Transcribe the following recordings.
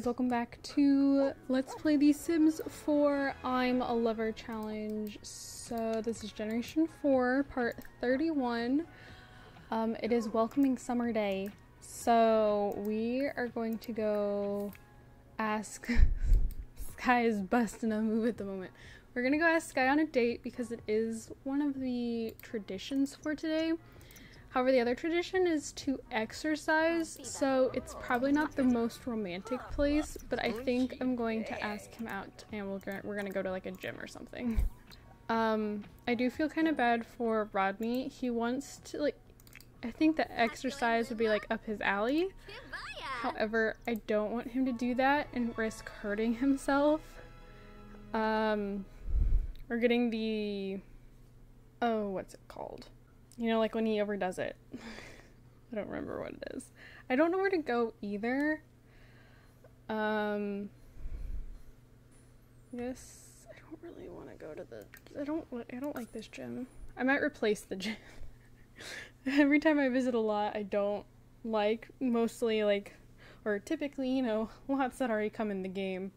guys, welcome back to Let's Play The Sims 4 I'm a Lover challenge. So this is Generation 4, part 31. It is Welcoming Summer Day. So we are going to go ask Sky is busting a move at the moment. We're gonna go ask Sky on a date because it is one of the traditions for today. However, the other tradition is to exercise, so it's probably not the most romantic place, but I think I'm going to ask him out and we're gonna go to like a gym or something. I do feel kind of bad for Rodney. He wants to like, I think that exercise would be like up his alley. However, I don't want him to do that and risk hurting himself. We're getting the, oh, what's it called? You know, like when he overdoes it. I don't remember what it is. I don't know where to go either. I guess I don't really want to go to the, I don't like this gym. I might replace the gym. Every time I visit a lot, I don't like, mostly like, or typically, you know, lots that already come in the game.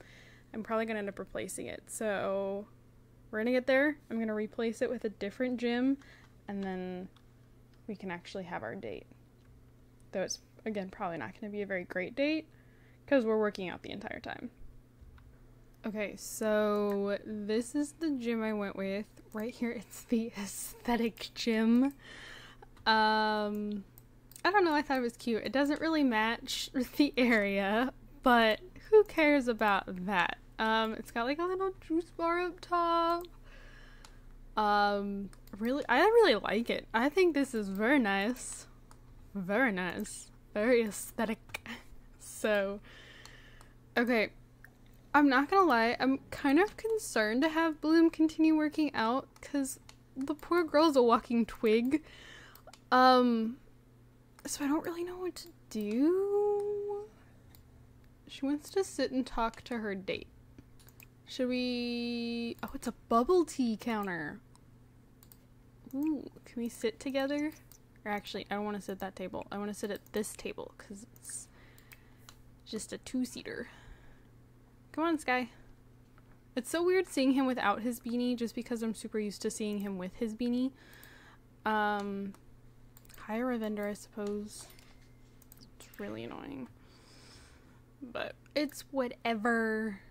I'm probably gonna end up replacing it. So we're gonna get there. I'm gonna replace it with a different gym. And then we can actually have our date. Though it's, again, probably not going to be a very great date because we're working out the entire time. Okay, so this is the gym I went with. Right here, it's the aesthetic gym. I don't know, I thought it was cute. It doesn't really match the area, but who cares about that? It's got like a little juice bar up top. I really like it. I think this is very nice. Very nice. Very aesthetic. So, okay. I'm not gonna lie, I'm kind of concerned to have Bloom continue working out, because the poor girl's a walking twig. So I don't really know what to do. She wants to sit and talk to her date. Should we... Oh, it's a bubble tea counter. Ooh, can we sit together? Or actually, I don't want to sit at that table. I want to sit at this table because it's just a two-seater. Come on, Sky. It's so weird seeing him without his beanie just because I'm super used to seeing him with his beanie. Hire a vendor, I suppose. It's really annoying. But it's whatever.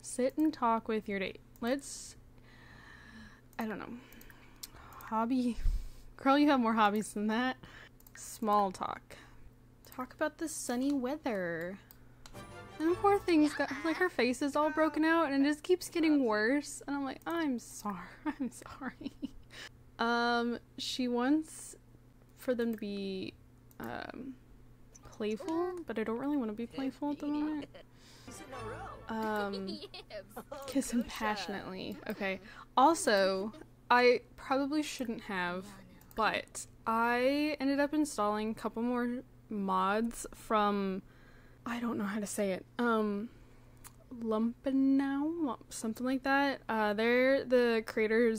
Sit and talk with your date. Let's... I don't know. Hobby. Girl, you have more hobbies than that. Small talk. Talk about the sunny weather. And the poor thing's got, like, her face is all broken out and it just keeps getting worse. And I'm like, I'm sorry. I'm sorry. She wants for them to be, playful, but I don't really want to be playful at the moment. Kiss him passionately. Okay. Also, I probably shouldn't have, but I ended up installing a couple more mods from, I don't know how to say it, Lumpenau, something like that. They're the creator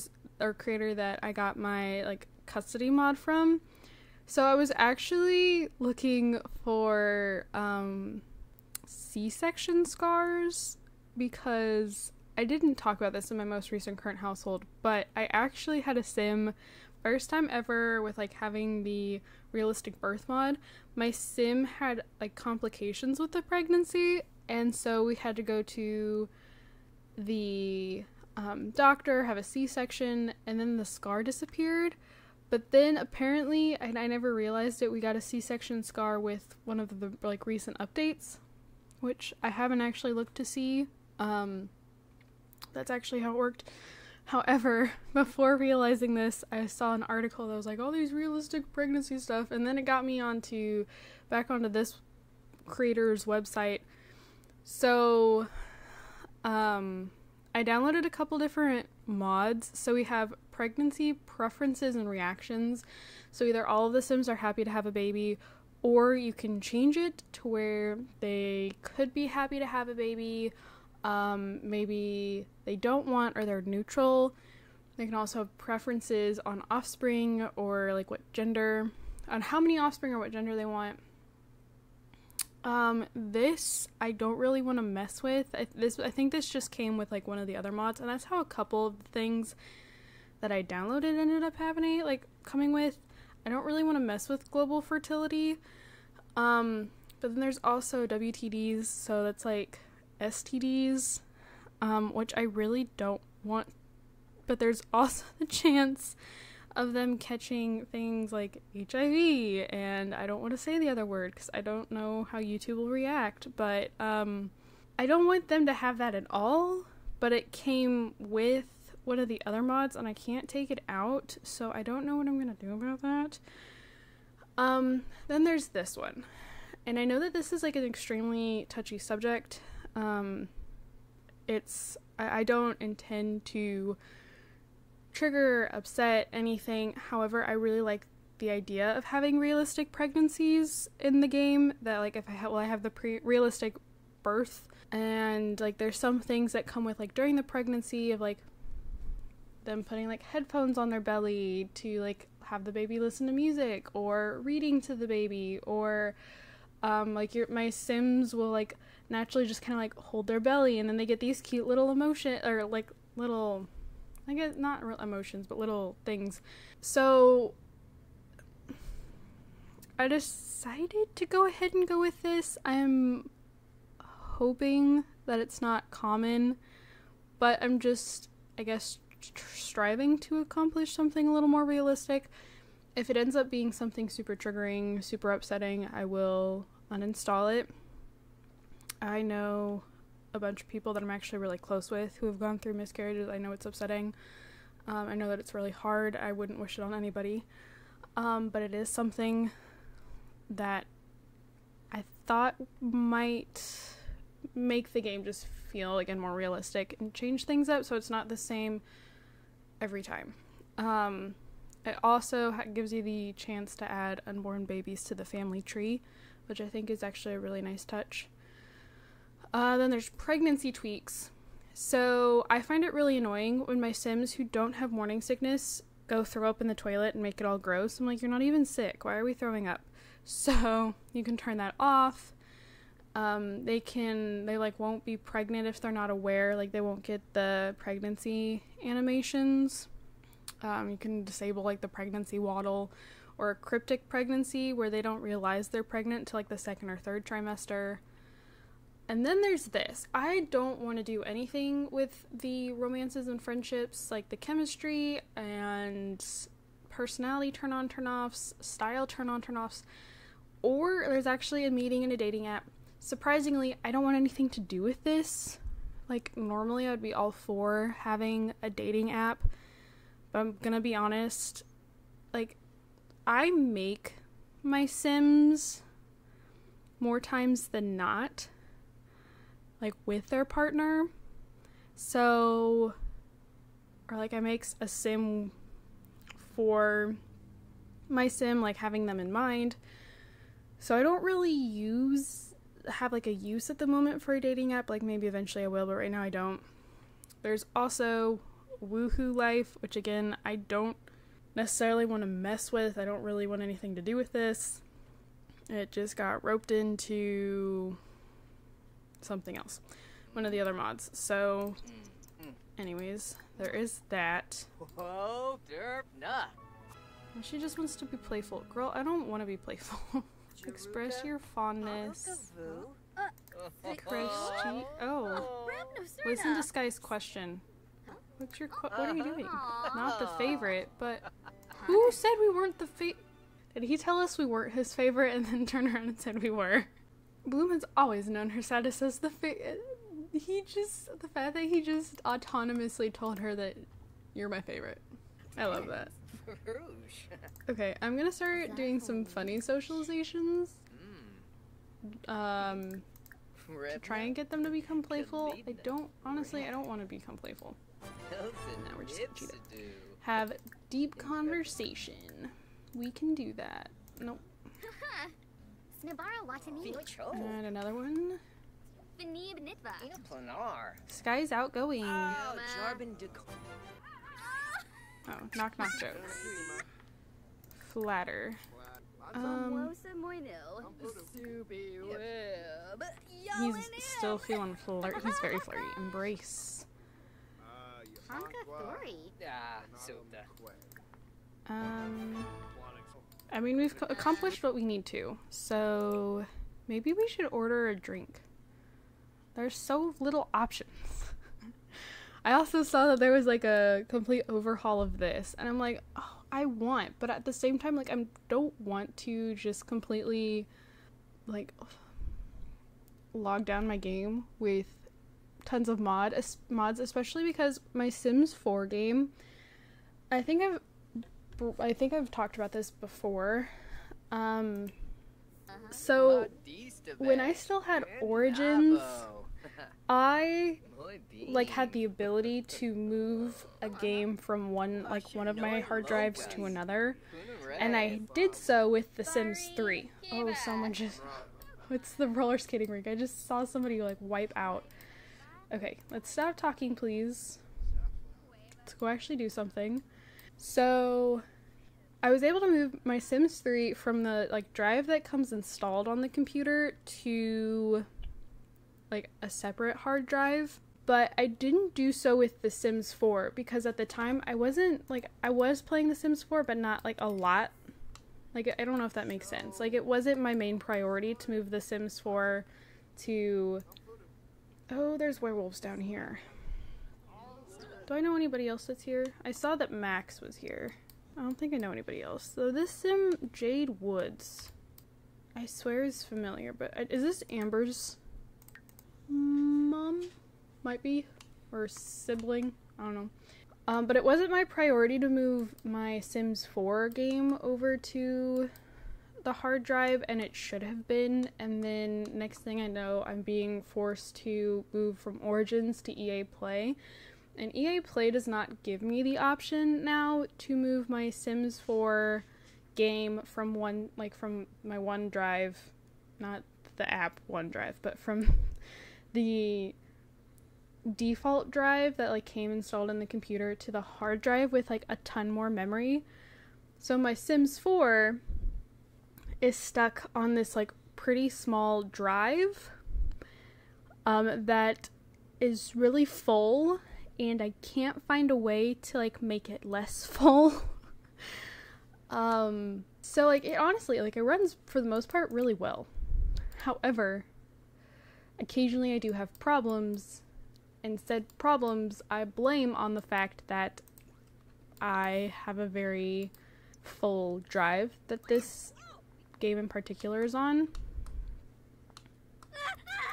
that I got my, like, custody mod from. So I was actually looking for, C-section scars because I didn't talk about this in my most recent current household, but I actually had a sim, first time ever with like having the realistic birth mod. My sim had like complications with the pregnancy, and so we had to go to the doctor, have a C-section, and then the scar disappeared. But then apparently, and I never realized it, we got a C-section scar with one of the like recent updates, which I haven't actually looked to see. That's actually how it worked. However, before realizing this, I saw an article that was like, all these realistic pregnancy stuff, and then it got me back onto this creator's website. So, I downloaded a couple different mods. So we have pregnancy preferences and reactions. So either all of the Sims are happy to have a baby, or you can change it to where they could be happy to have a baby, maybe they don't want, or they're neutral. They can also have preferences on offspring, or like what gender, on how many offspring or what gender they want. This I don't really want to mess with. I think this just came with like one of the other mods, and that's how a couple of the things that I downloaded ended up having coming with. I don't really want to mess with global fertility. But then there's also WTDs, so that's like STDs, which I really don't want. But there's also the chance of them catching things like HIV, and I don't want to say the other word because I don't know how YouTube will react, but I don't want them to have that at all, but it came with one of the other mods and I can't take it out, so I don't know what I'm gonna do about that. Then there's this one, and I know that this is like an extremely touchy subject. I don't intend to trigger, upset, anything. However, I really like the idea of having realistic pregnancies in the game, that like if I have the realistic birth, and like there's some things that come with like during the pregnancy of like them putting like headphones on their belly to like have the baby listen to music or reading to the baby, or like my Sims will like naturally just kind of like hold their belly and then they get these cute little little, I guess not real emotions, but little things. So I decided to go ahead and go with this. I'm hoping that it's not common, but I'm just, I guess, striving to accomplish something a little more realistic. If it ends up being something super triggering, super upsetting, I will uninstall it. I know a bunch of people that I'm actually really close with who have gone through miscarriages. I know it's upsetting. I know that it's really hard. I wouldn't wish it on anybody. But it is something that I thought might make the game just feel again more realistic and change things up so it's not the same every time. It also gives you the chance to add unborn babies to the family tree, which I think is actually a really nice touch. Then there's pregnancy tweaks. So I find it really annoying when my Sims who don't have morning sickness go throw up in the toilet and make it all gross. I'm like, you're not even sick. Why are we throwing up? So you can turn that off. They like won't be pregnant if they're not aware. Like they won't get the pregnancy animations. You can disable like the pregnancy waddle or a cryptic pregnancy where they don't realize they're pregnant until like the second or third trimester. And then there's this. I don't want to do anything with the romances and friendships, like the chemistry and personality turn-on, turn-offs, style turn-on, turn-offs, or there's actually a meeting in a dating app. Surprisingly, I don't want anything to do with this. Like, normally I'd be all for having a dating app, but I'm gonna be honest, like, I make my Sims more times than not, like, with their partner. So, or like I make a Sim for my Sim, like having them in mind. So I don't really have like a use at the moment for a dating app. Like maybe eventually I will, but right now I don't. There's also Woohoo Life, which again, I don't necessarily want to mess with. I don't really want anything to do with this. It just got roped into something else, one of the other mods. So anyways, there is that. Whoa, derp, nah. She just wants to be playful. Girl, I don't want to be playful. Express your fondness. Oh. Listen to Sky's question. What's your what are you doing? Not the favorite, but who said we weren't the Did he tell us we weren't his favorite and then turn around and said we were? Bloom has always known her status as the the fact that he just autonomously told her that you're my favorite. I love that. Okay, I'm gonna start doing some funny socializations. To try and get them to become playful. I don't want to become playful. Now we're just gonna have deep conversation. We can do that. Nope. And another one. Sky's outgoing. Oh, knock knock jokes. Flatter. He's still feeling flirt. He's very flirty. Embrace. I mean, we've accomplished what we need to, so maybe we should order a drink. There's so little options. I also saw that there was like a complete overhaul of this, and I'm like, oh, I want, but at the same time, like, I don't want to just completely like log down my game with tons of mods, especially because my Sims 4 game, I think I've talked about this before. So when I still had Origins, I like had the ability to move a game from one of my hard drives to another, and I did so with The Sims 3. Oh, someone just... It's the roller skating rink. I just saw somebody like wipe out. Okay, let's stop talking, please. Let's go actually do something. So I was able to move my Sims 3 from the like drive that comes installed on the computer to like a separate hard drive, but I didn't do so with The Sims 4 because at the time I was playing The Sims 4, but not like a lot. Like, I don't know if that makes sense. Like, it wasn't my main priority to move The Sims 4 to... Oh, there's werewolves down here. Do I know anybody else that's here? I saw that Max was here. I don't think I know anybody else. So this Sim, Jade Woods, I swear is familiar, but is this Amber's mom? Might be. Or sibling? I don't know. But it wasn't my priority to move my Sims 4 game over to the hard drive, and it should have been. And then next thing I know, I'm being forced to move from Origins to EA Play. And EA Play does not give me the option now to move my Sims 4 game from my OneDrive, not the app OneDrive, but from the default drive that like came installed in the computer to the hard drive with like a ton more memory. So my Sims 4 is stuck on this like pretty small drive that is really full, and I can't find a way to like make it less full. So like it honestly, like, it runs for the most part really well. However, occasionally I do have problems. And said problems I blame on the fact that I have a very full drive that this game in particular is on.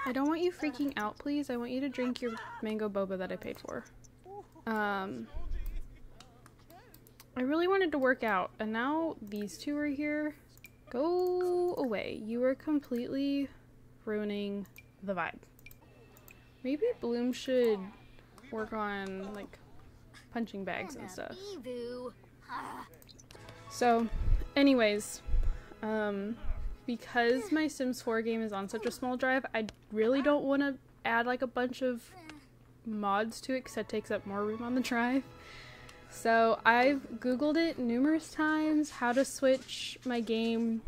I don't want you freaking out, please. I want you to drink your mango boba that I paid for. I really wanted to work out, and now these two are here. Go away. You are completely ruining the vibe. Maybe Bloom should work on, like, punching bags and stuff. So, anyways, because my Sims 4 game is on such a small drive, I really don't want to add, like, a bunch of mods to it because that takes up more room on the drive. So, I've Googled it numerous times, how to switch my game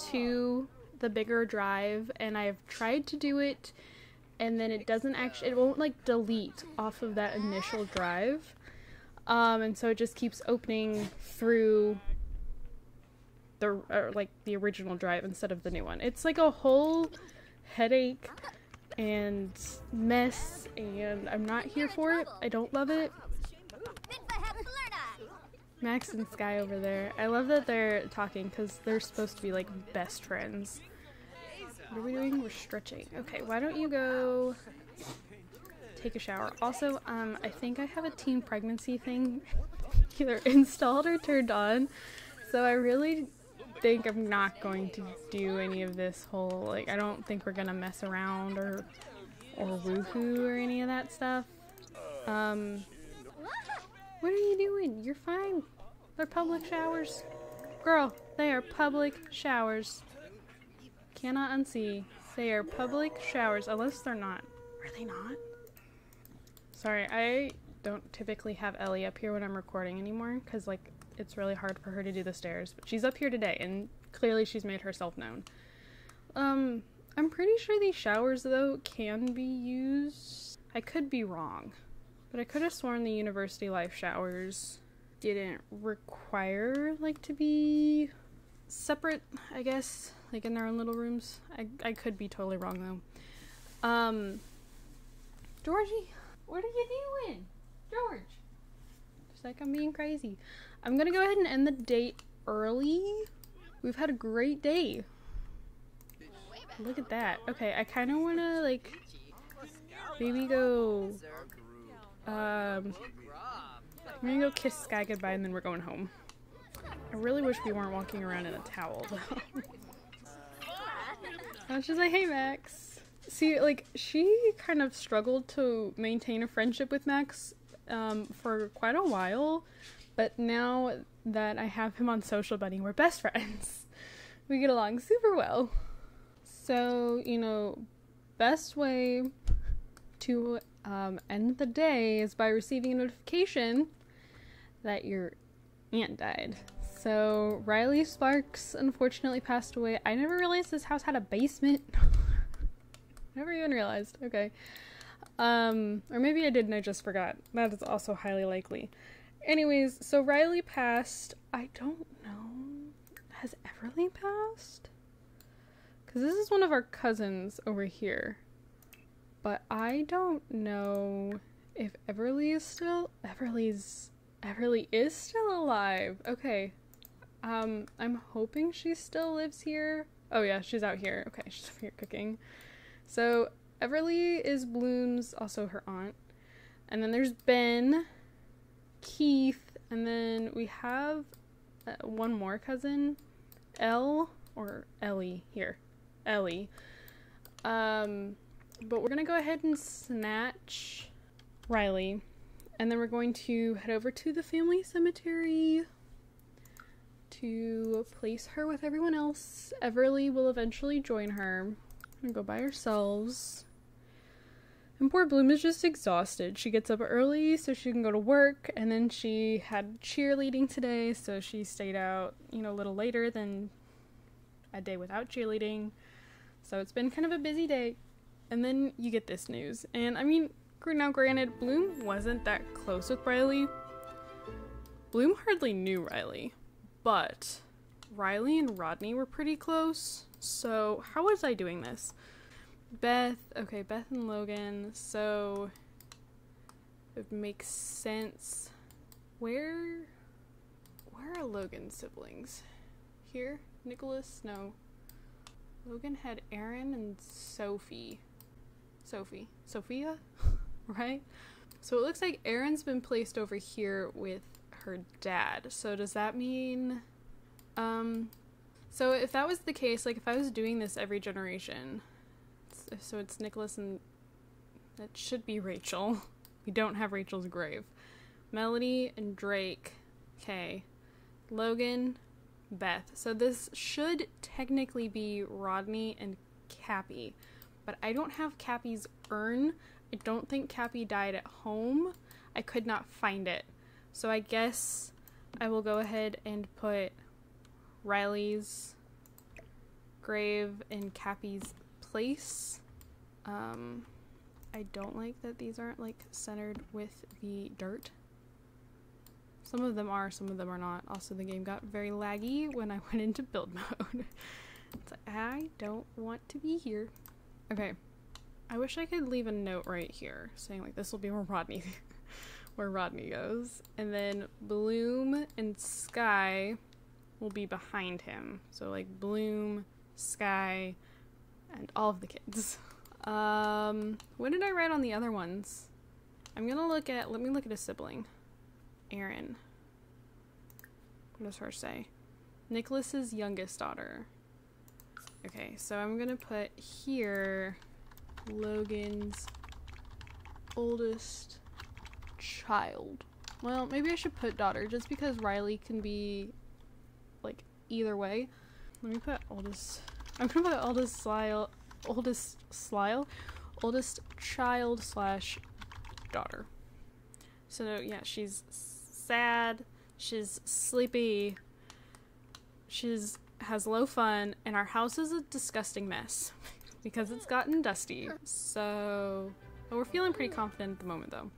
to the bigger drive, and I've tried to do it, and then it won't like delete off of that initial drive. And so it just keeps opening through the original drive instead of the new one. It's like a whole headache and mess, and I'm not here for it. I don't love it. Max and Sky over there. I love that they're talking because they're supposed to be like best friends. What are we doing? We're stretching. Okay, why don't you go take a shower? Also, I think I have a teen pregnancy thing either installed or turned on, so I really think I'm not going to do any of this whole, like, I don't think we're gonna mess around or woohoo or any of that stuff. What are you doing? You're fine. They're public showers. Girl, they are public showers. Cannot unsee. They are public showers, unless they're not. Are they not? Sorry, I don't typically have Ellie up here when I'm recording anymore, because, like, it's really hard for her to do the stairs, but she's up here today, and clearly she's made herself known. I'm pretty sure these showers, though, can be used. I could be wrong, but I could have sworn the university life showers didn't require, like, to be separate, I guess, like in their own little rooms. I could be totally wrong, though. Georgie, what are you doing? George. Just like I'm being crazy. I'm gonna go ahead and end the day early. We've had a great day. Look at that. Okay, I kind of want to, like, maybe go, I'm gonna go kiss Sky goodbye and then we're going home. I really wish we weren't walking around in a towel, though. I was just like, hey, Max. See, like, she kind of struggled to maintain a friendship with Max for quite a while, but now that I have him on Social Buddy, we're best friends. We get along super well. So, you know, best way to end the day is by receiving a notification that your aunt died. So, Riley Sparks unfortunately passed away. I never realized this house had a basement. Never even realized. Okay. Or maybe I did and I just forgot. That is also highly likely. Anyways, so Riley passed. I don't know. Has Everly passed? Because this is one of our cousins over here. But I don't know if Everly is still... Everly is still alive. Okay. I'm hoping she still lives here. Oh yeah, she's out here. Okay, she's over here cooking. So, Everly is Bloom's, also her aunt. And then there's Ben, Keith, and then we have one more cousin, or Ellie, here. Ellie. But we're gonna go ahead and snatch Riley. And then we're going to head over to the family cemetery to place her with everyone else. Everly will eventually join her. We're gonna go by ourselves. And poor Bloom is just exhausted. She gets up early so she can go to work, and then she had cheerleading today, so she stayed out, you know, a little later than a day without cheerleading. So it's been kind of a busy day. And then you get this news. And I mean, now granted, Bloom wasn't that close with Riley. Bloom hardly knew Riley, but Riley and Rodney were pretty close. So how was I doing this? Beth and Logan, so it makes sense. Where are Logan's siblings? Here? Nicholas? No. Logan had Aaron and Sophia? Right? So it looks like Erin's been placed over here with her dad. So does that mean... So if that was the case, like if I was doing this every generation... So it's Nicholas and... That should be Rachel. We don't have Rachel's grave. Melody and Drake. Okay. Logan, Beth. So this should technically be Rodney and Cappy. But I don't have Cappy's urn. I don't think Cappy died at home. I could not find it. So I guess I will go ahead and put Riley's grave in Cappy's place. I don't like that these aren't like centered with the dirt. Some of them are, some of them are not. Also, the game got very laggy when I went into build mode. It's like, I don't want to be here. Okay. I wish I could leave a note right here saying like this will be where Rodney goes. And then Bloom and Sky will be behind him. So like Bloom, Sky, and all of the kids. What did I write on the other ones? Let me look at a sibling. Erin. What does her say? Nicholas's youngest daughter. Okay, so I'm gonna put here Logan's oldest child. Well, maybe I should put daughter just because Riley can be like either way. Let me put oldest. I'm gonna put oldest child / daughter. So yeah, she's sad She's sleepy. Has low fun, and our house is a disgusting mess because it's gotten dusty. So, but we're feeling pretty confident at the moment though.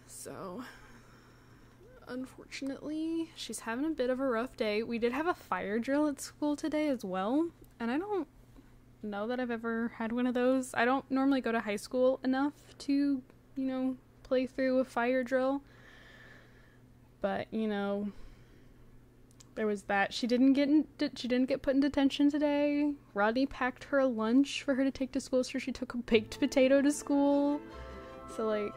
So, unfortunately, she's having a bit of a rough day. We did have a fire drill at school today as well, and I don't know that I've ever had one of those. I don't normally go to high school enough to, you know, play through a fire drill. But, you know, there was that. She didn't get put in detention today. Rodney packed her a lunch for her to take to school, so she took a baked potato to school. So, like,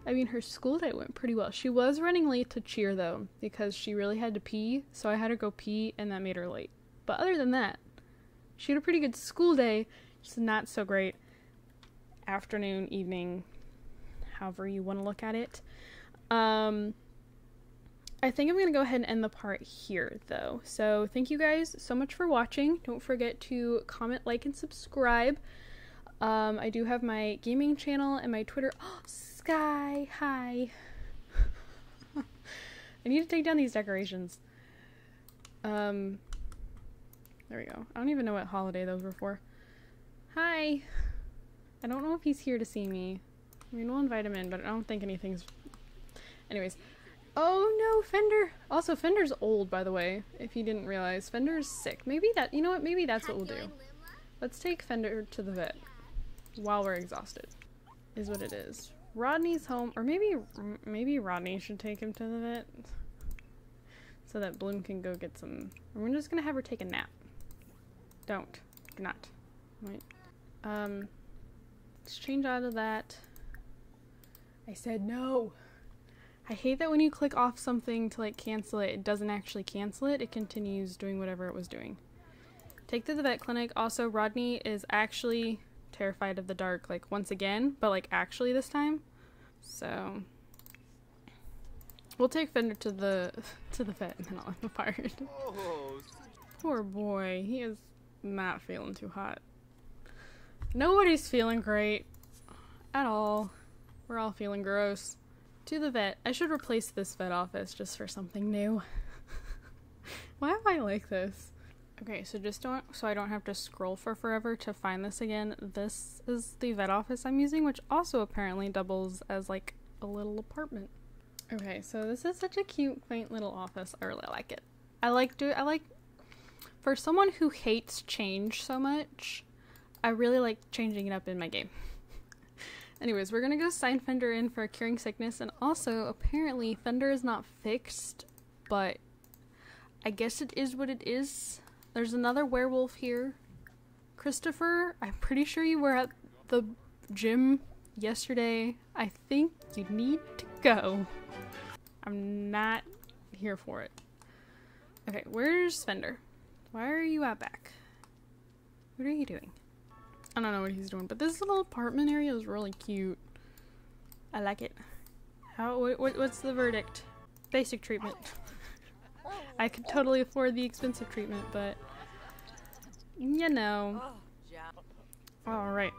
I mean, her school day went pretty well. She was running late to cheer, though, because she really had to pee, so I had her go pee, and that made her late. But other than that, she had a pretty good school day, just not so great afternoon, evening, however you want to look at it. I think I'm going to go ahead and end the part here, though. So, thank you guys so much for watching. Don't forget to comment, like, and subscribe. I do have my gaming channel and my Twitter. Oh, Sky, hi. I need to take down these decorations. There we go. I don't even know what holiday those were for. Hi. I don't know if he's here to see me. I mean, we'll invite him in, but I don't think anything's... Anyways. Oh no, Fender. Also, Fender's old, by the way, if you didn't realize. Fender's sick. Maybe that... You know what? Maybe that's what we'll do. Let's take Fender to the vet while we're exhausted. Is what it is. Rodney's home, or maybe Rodney should take him to the vet so that Bloom can go get some. We're just gonna have her take a nap. Do not. Wait. Let's change out of that. I said no. I hate that when you click off something to like cancel it, it doesn't actually cancel it. It continues doing whatever it was doing. Take to the vet clinic. Also, Rodney is actually terrified of the dark, like once again, but like actually this time. So we'll take Fender to the vet and then I'll end the part. Oh, Poor boy, he is not feeling too hot. Nobody's feeling great at all. We're all feeling gross. To the vet. I should replace this vet office just for something new. Why am I like this? Okay, so so I don't have to scroll for forever to find this again. This is the vet office I'm using, which also apparently doubles as like a little apartment. Okay, so this is such a cute, quaint little office. I really like it. For someone who hates change so much, I really like changing it up in my game. Anyways, we're gonna go sign Fender in for curing sickness, and also apparently Fender is not fixed, but I guess it is what it is. There's another werewolf here. Christopher, I'm pretty sure you were at the gym yesterday. I think you need to go. I'm not here for it. Okay, where's Fender? Why are you out back? What are you doing? I don't know what he's doing, but this little apartment area is really cute. I like it. What's the verdict? Basic treatment. I could totally afford the expensive treatment, but you know. Alright.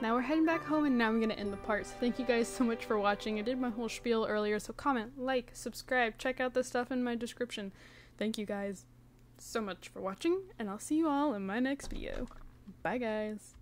Now we're heading back home, and now I'm gonna end the part. So thank you guys so much for watching. I did my whole spiel earlier, so comment, like, subscribe, check out the stuff in my description. Thank you guys so much for watching, and I'll see you all in my next video. Bye guys.